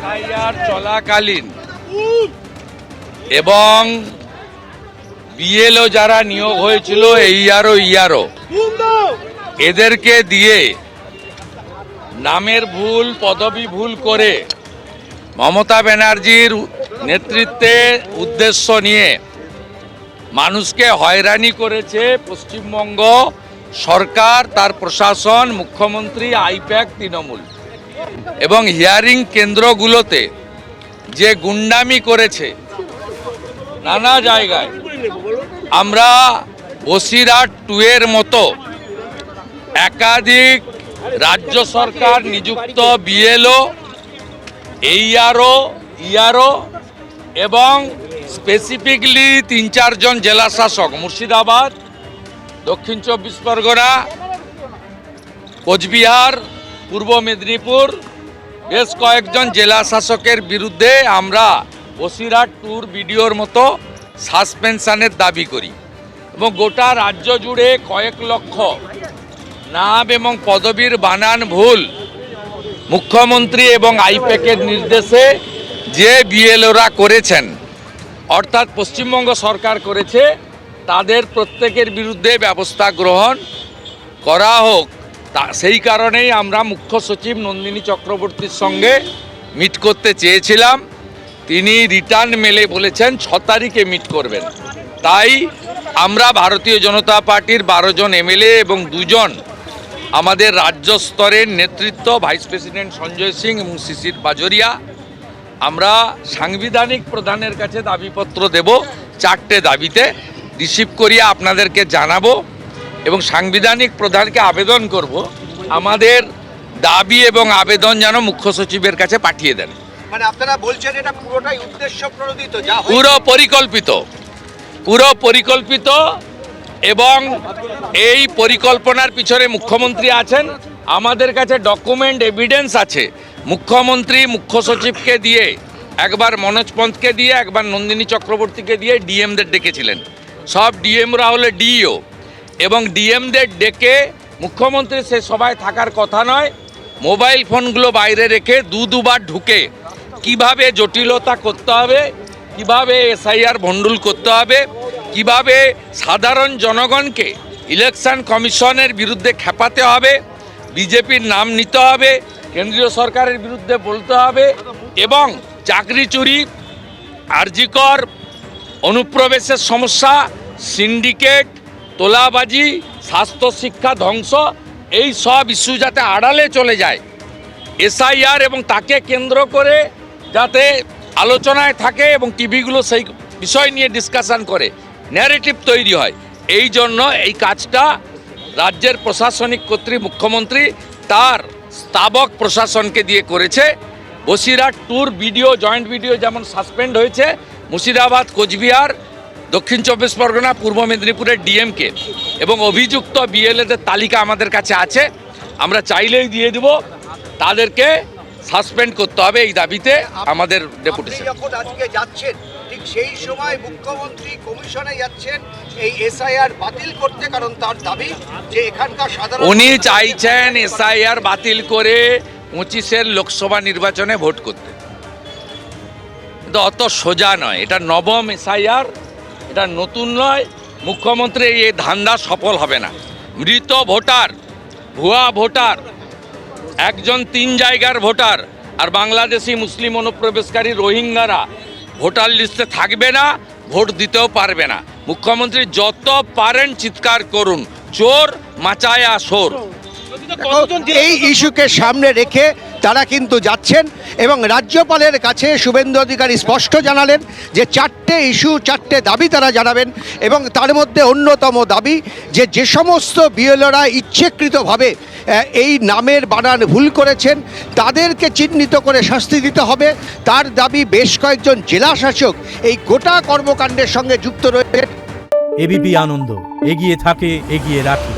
SIR চলাকালীন এবং BLO যারা নিয়োগ হয়েছিল এইআরও ইআরও এদেরকে দিয়ে নামের ভুল পদবি ভুল করে মমতা ব্যানার্জির নেতৃত্বে উদ্দেশ্য নিয়ে মানুষকে হয়রানি করেছে পশ্চিমবঙ্গ সরকার, তার প্রশাসন, মুখ্যমন্ত্রী, আইপ্যাক, তৃণমূল। এবং হিয়ারিং কেন্দ্রগুলোতে যে গুন্ডামি করেছে নানা জায়গায়, আমরা বসিরহাট 2 এর মতো একাধিক রাজ্য সরকার নিযুক্ত বিএলও, এইআরও, ইআরও এবং স্পেসিফিকলি 3-4 জন জেলা শাসক মুর্শিদাবাদ, দক্ষিণ 24 পরগনা, কোচবিহার, পূর্ব মেদিনীপুর বেশ কয়েকজন জেলা শাসকের বিরুদ্ধে আমরা বসিরহাট 2 বিডিওর মতো সাসপেনশনের দাবি করি। এবং গোটা রাজ্য জুড়ে কয়েক লক্ষ নাম এবং পদবীর বানান ভুল মুখ্যমন্ত্রী এবং আইপ্যাকের নির্দেশে যে বিএলওরা করেছেন, অর্থাৎ পশ্চিমবঙ্গ সরকার করেছে, তাদের প্রত্যেকের বিরুদ্ধে ব্যবস্থা গ্রহণ করা হোক। সেই কারণেই আমরা মুখ্য সচিব নন্দিনী চক্রবর্তীর সঙ্গে মিট করতে চেয়েছিলাম। তিনি রিটার্ন মেলে বলেছেন 6 তারিখে মিট করবেন। তাই আমরা ভারতীয় জনতা পার্টির 12 জন এমএলএ এবং 2 জন আমাদের রাজ্য স্তরের নেতৃত্ব, ভাইস প্রেসিডেন্ট সঞ্জয় সিং এবং শিশির বাজোরিয়া, আমরা সাংবিধানিক প্রধানের কাছে দাবিপত্র দেব। 4টে দাবিতে রিসিভ করিয়ে আপনাদেরকে জানাবো এবং সাংবিধানিক প্রধানকে আবেদন করব আমাদের দাবি এবং আবেদন যেন মুখ্য সচিবের কাছে পাঠিয়ে দেন। মানে আপনারা বলছেন এটা পুরোটাই উদ্দেশ্য প্রণোদিত, যা পুরো পরিকল্পিত এবং এই পরিকল্পনার পিছনে মুখ্যমন্ত্রী আছেন। আমাদের কাছে ডকুমেন্ট এভিডেন্স আছে। মুখ্যমন্ত্রী মুখ্য সচিবকে দিয়ে, একবার মনোজ পন্তকে দিয়ে, একবার নন্দিনী চক্রবর্তীকে দিয়ে ডিএমদের ডেকেছিলেন। সব ডিএমরা হলে ডিইও এবং ডিএমদের ডেকে মুখ্যমন্ত্রী সে সভায় থাকার কথা নয়, মোবাইল ফোনগুলো বাইরে রেখে দুবার ঢুকে কিভাবে জটিলতা করতে হবে, কিভাবে এসআইআর ভণ্ডুল করতে হবে, কিভাবে সাধারণ জনগণকে ইলেকশন কমিশনের বিরুদ্ধে খেপাতে হবে, বিজেপির নাম নিতে হবে, কেন্দ্রীয় সরকারের বিরুদ্ধে বলতে হবে এবং চাকরি চুরি, আরজিকর, অনুপ্রবেশের সমস্যা, সিন্ডিকেট, তোলাবাজি, স্বাস্থ্য শিক্ষা ধ্বংস, এই সব ইস্যু যাতে আড়ালে চলে যায়, এসআইআর এবং তাকে কেন্দ্র করে যাতে আলোচনায় থাকে এবং টিভিগুলো সেই বিষয় নিয়ে ডিসকাশন করে, ন্যারেটিভ তৈরি হয়, এই জন্য এই কাজটা রাজ্যের প্রশাসনিক কর্তৃ মুখ্যমন্ত্রী তার স্থাবক প্রশাসনকে দিয়ে করেছে। বসিরহাট 2 বিডিও, জয়েন্ট বিডিও যেমন সাসপেন্ড হয়েছে, মুর্শিদাবাদ, কোচবিহার, দক্ষিণ 24 পরগনা, পূর্ব মেদিনীপুরের ডিএমকে এবং অভিযুক্ত বিএলএদের তালিকা আমাদের কাছে আছে। আমরা চাইলেই দিয়ে দেব, তাদেরকে সাসপেন্ড করতে হবে। এই দাবিতে আমাদের ডেপুটেশন। যখন আজকে যাচ্ছেন ঠিক সেই সময় মুখ্যমন্ত্রী কমিশনে যাচ্ছেন এই এসআইআর বাতিল করতে, কারণ তার দাবি যে এখানকার সাধারণ, উনি চাইছেন এসআইআর বাতিল করে 25-এর লোকসভা নির্বাচনে ভোট করতে। কিন্তু অত সোজা নয়, এটা নবম এসআইআর, এটা নতুন নয়। মুখ্যমন্ত্রী এই ধান্দা সফল হবে না। মৃত ভোটার, ভুয়া ভোটার, একজন 3 জায়গার ভোটার আর বাংলাদেশি মুসলিম অনুপ্রবেশকারী রোহিঙ্গারা ভোটার লিস্টে থাকবে না, ভোট দিতেও পারবে না। মুখ্যমন্ত্রী যত পারেন চিৎকার করুন, চোর মাচায়া সোর। এই ইস্যুকে সামনে রেখে তারা কিন্তু যাচ্ছেন এবং রাজ্যপালের কাছে শুভেন্দু অধিকারী স্পষ্ট জানালেন যে 4টে ইস্যু, 4টে দাবি তারা জানাবেন এবং তার মধ্যে অন্যতম দাবি যে সমস্ত বিএলওরা ইচ্ছাকৃতভাবে এই নামের বানান ভুল করেছেন তাদেরকে চিহ্নিত করে শাস্তি দিতে হবে। তার দাবি বেশ কয়েকজন জেলা শাসক এই গোটা কর্মকাণ্ডের সঙ্গে যুক্ত রয়েছে। এবিপি আনন্দ, এগিয়ে থাকে, এগিয়ে রাখে।